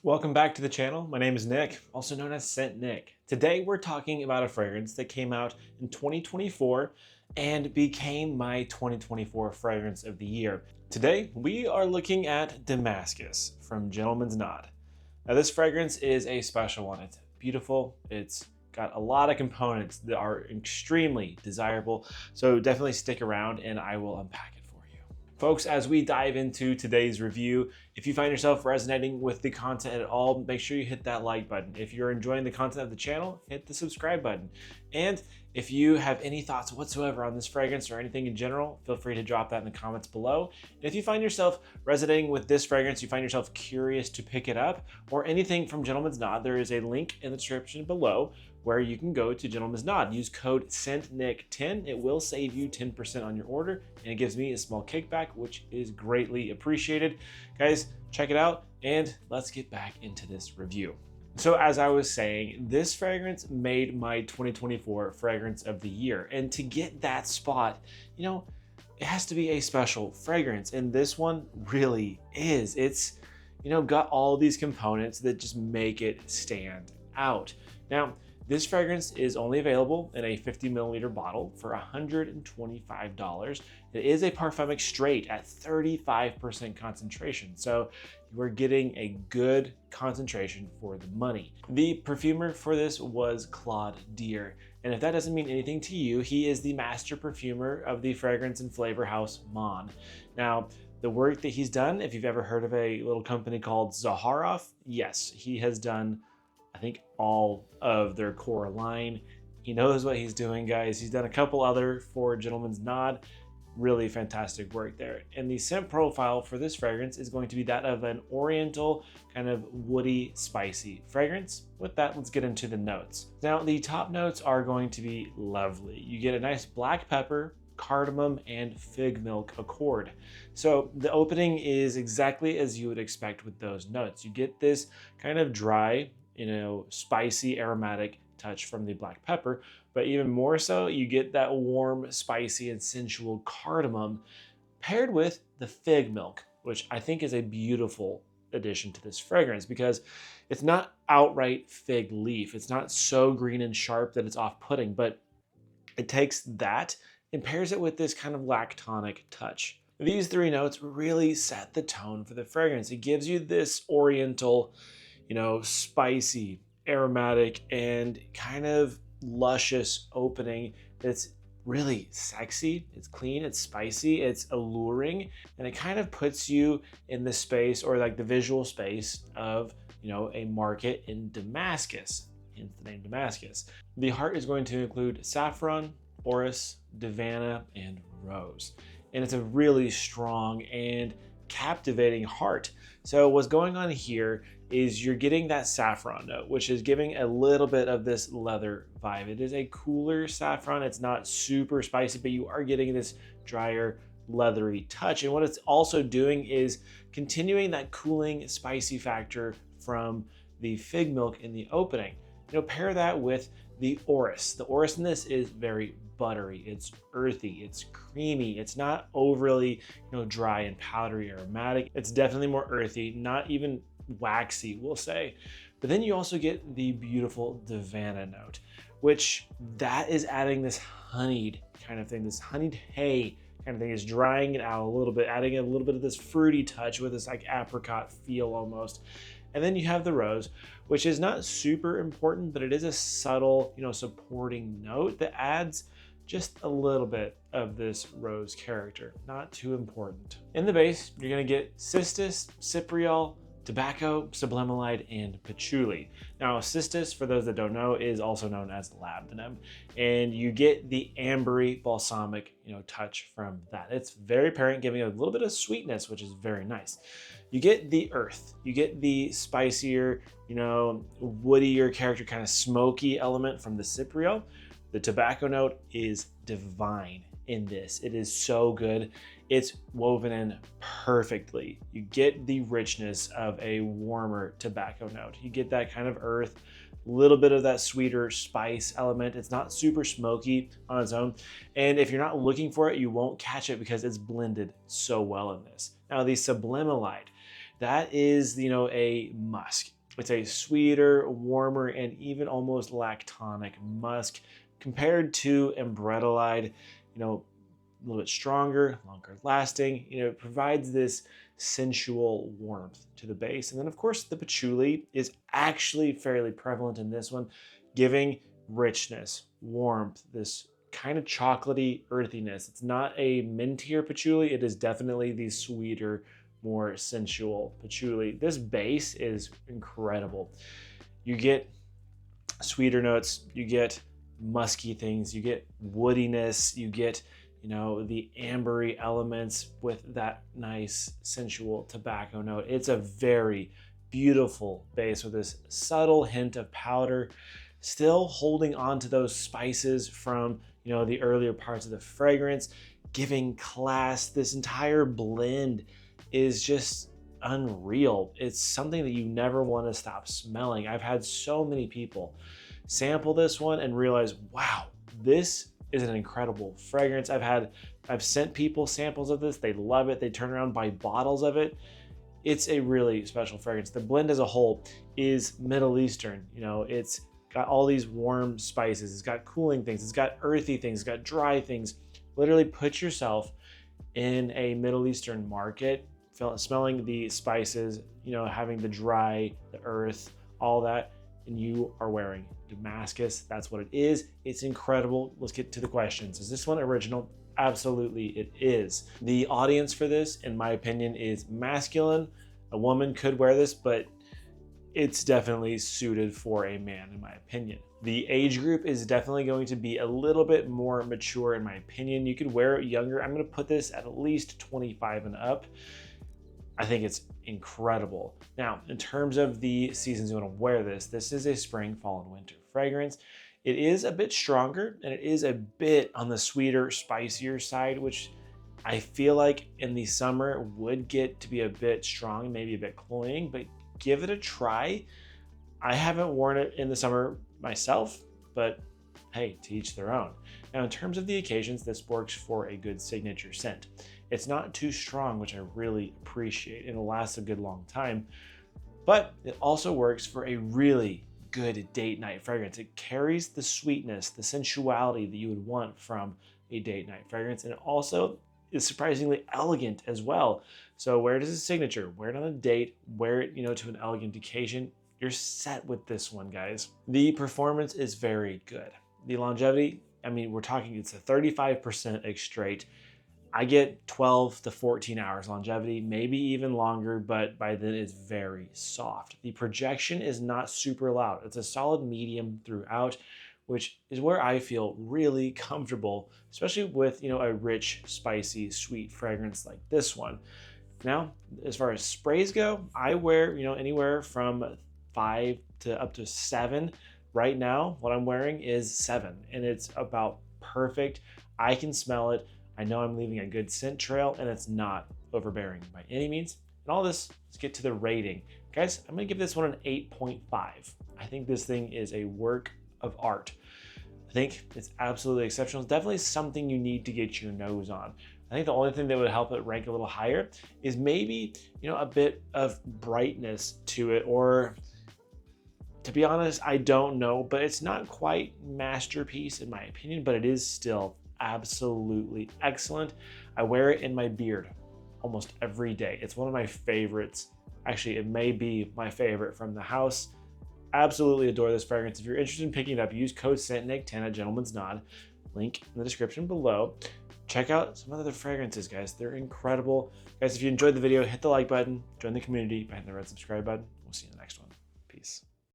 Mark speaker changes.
Speaker 1: Welcome back to the channel. My name is Nick, also known as Scent Nick. Today we're talking about a fragrance that came out in 2024 and became my 2024 fragrance of the year. Today we are looking at Damascus from Gentleman's Nod. Now this fragrance is a special one. It's beautiful. It's got a lot of components that are extremely desirable. So definitely stick around and I will unpack it for you. Folks, as we dive into today's review, if you find yourself resonating with the content at all, make sure you hit that like button. If you're enjoying the content of the channel, hit the subscribe button. And if you have any thoughts whatsoever on this fragrance or anything in general, feel free to drop that in the comments below. And if you find yourself resonating with this fragrance, you find yourself curious to pick it up, or anything from Gentleman's Nod, there is a link in the description below where you can go to Gentleman's Nod. Use code SCENTNICK10. It will save you 10% on your order, and it gives me a small kickback, which is greatly appreciated. Guys, check it out, and let's get back into this review. So as I was saying, this fragrance made my 2024 fragrance of the year. And to get that spot, you know, it has to be a special fragrance. And this one really is. It's, you know, got all these components that just make it stand out. Now, this fragrance is only available in a 50 milliliter bottle for $125. It is a parfum straight at 35% concentration. So you are getting a good concentration for the money. The perfumer for this was Claude Deer. And if that doesn't mean anything to you, he is the master perfumer of the fragrance and flavor house Malle. Now, the work that he's done, if you've ever heard of a little company called Xerjoff, yes, he has done, I think, all of their core line. He knows what he's doing, guys. He's done a couple other for Gentleman's Nod. Really fantastic work there. And the scent profile for this fragrance is going to be that of an oriental, kind of woody, spicy fragrance. With that, let's get into the notes. Now, the top notes are going to be lovely. You get a nice black pepper, cardamom, and fig milk accord. So the opening is exactly as you would expect with those notes. You get this kind of dry, you know, spicy, aromatic touch from the black pepper, but even more so, you get that warm, spicy, and sensual cardamom paired with the fig milk, which I think is a beautiful addition to this fragrance because it's not outright fig leaf. It's not so green and sharp that it's off-putting, but it takes that and pairs it with this kind of lactonic touch. These three notes really set the tone for the fragrance. It gives you this oriental, you know, spicy, aromatic, and kind of luscious opening that's really sexy. It's clean, it's spicy, it's alluring, and it kind of puts you in the space, or like the visual space of, you know, a market in Damascus, hence the name Damascus. The heart is going to include saffron, orris, davana, and rose. And it's a really strong and captivating heart. So what's going on here is you're getting that saffron note, which is giving a little bit of this leather vibe. It is a cooler saffron. It's not super spicy, but you are getting this drier, leathery touch. And what it's also doing is continuing that cooling, spicy factor from the fig milk in the opening. You know, pair that with the orris. The orris in this is very buttery, it's earthy, it's creamy, it's not overly, you know, dry and powdery or aromatic. It's definitely more earthy, not even waxy, we'll say. But then you also get the beautiful davana note, which that is adding this honeyed kind of thing, this honeyed hay kind of thing, is drying it out a little bit, adding a little bit of this fruity touch with this like apricot feel almost. And then you have the rose, which is not super important, but it is a subtle, you know, supporting note that adds just a little bit of this rose character, not too important. In the base, you're gonna get cistus, cypriol, tobacco, sublimalide, and patchouli. Now, cistus, for those that don't know, is also known as labdanum, and you get the ambery balsamic, you know, touch from that. It's very apparent, giving a little bit of sweetness, which is very nice. You get the earth, you get the spicier, you know, woodier character, kind of smoky element from the cypriol. The tobacco note is divine in this. It is so good. It's woven in perfectly. You get the richness of a warmer tobacco note. You get that kind of earth, a little bit of that sweeter spice element. It's not super smoky on its own. And if you're not looking for it, you won't catch it because it's blended so well in this. Now the sublimalide. that is, a musk. It's a sweeter, warmer, and even almost lactonic musk compared to ambretolide, a little bit stronger, longer lasting. It provides this sensual warmth to the base. And then of course the patchouli is actually fairly prevalent in this one, giving richness, warmth, this kind of chocolatey earthiness. It's not a mintier patchouli. It is definitely the sweeter, more sensual patchouli. This base is incredible. You get sweeter notes, you get musky things, you get woodiness, you get the ambery elements with that nice sensual tobacco note. It's a very beautiful base with this subtle hint of powder, still holding on to those spices from the earlier parts of the fragrance, giving class. This entire blend is just unreal. It's something that you never want to stop smelling. I've had so many people sample this one and realize, wow, this is an incredible fragrance. I've sent people samples of this. They love it. They turn around, buy bottles of it. It's a really special fragrance. The blend as a whole is Middle Eastern. It's got all these warm spices. It's got cooling things. It's got earthy things. It's got dry things. Literally put yourself in a Middle Eastern market, smelling the spices, having the dry, the earth, all that, and you are wearing Damascus. That's what it is. It's incredible. Let's get to the questions. Is this one original? Absolutely, it is. The audience for this, in my opinion, is masculine. A woman could wear this, but it's definitely suited for a man, in my opinion. The age group is definitely going to be a little bit more mature, in my opinion. You could wear it younger. I'm going to put this at least 25 and up. I think it's incredible. Now, in terms of the seasons you want to wear this, this is a spring, fall, and winter fragrance. It is a bit stronger and it is a bit on the sweeter, spicier side, which I feel like in the summer would get to be a bit strong, maybe a bit cloying, but give it a try. I haven't worn it in the summer myself, but hey, to each their own. Now, in terms of the occasions, this works for a good signature scent. It's not too strong, which I really appreciate. It'll last a good long time, but it also works for a really good date night fragrance. It carries the sweetness, the sensuality that you would want from a date night fragrance. And it also is surprisingly elegant as well. So wear it as a signature, wear it on a date, wear it, to an elegant occasion. You're set with this one, guys. The performance is very good. The longevity, we're talking, it's a 35% extrait. I get 12 to 14 hours longevity, maybe even longer, but by then it's very soft. The projection is not super loud. It's a solid medium throughout, which is where I feel really comfortable, especially with, a rich, spicy, sweet fragrance like this one. Now, as far as sprays go, I wear, anywhere from 5 to up to 7. Right now, what I'm wearing is 7, and it's about perfect. I can smell it. I know I'm leaving a good scent trail, and it's not overbearing by any means. And all this, let's get to the rating. Guys, I'm gonna give this one an 8.5. I think this thing is a work of art. I think it's absolutely exceptional. It's definitely something you need to get your nose on. I think the only thing that would help it rank a little higher is maybe, a bit of brightness to it, or to be honest, I don't know, but it's not quite masterpiece in my opinion, but it is still absolutely excellent. I wear it in my beard almost every day. It's one of my favorites. Actually, it may be my favorite from the house. Absolutely adore this fragrance. If you're interested in picking it up, use code SCENTNIC10 at Gentleman's Nod. Link in the description below. Check out some other fragrances, guys. They're incredible. Guys, if you enjoyed the video, hit the like button, join the community by hitting the red subscribe button. We'll see you in the next one. Peace.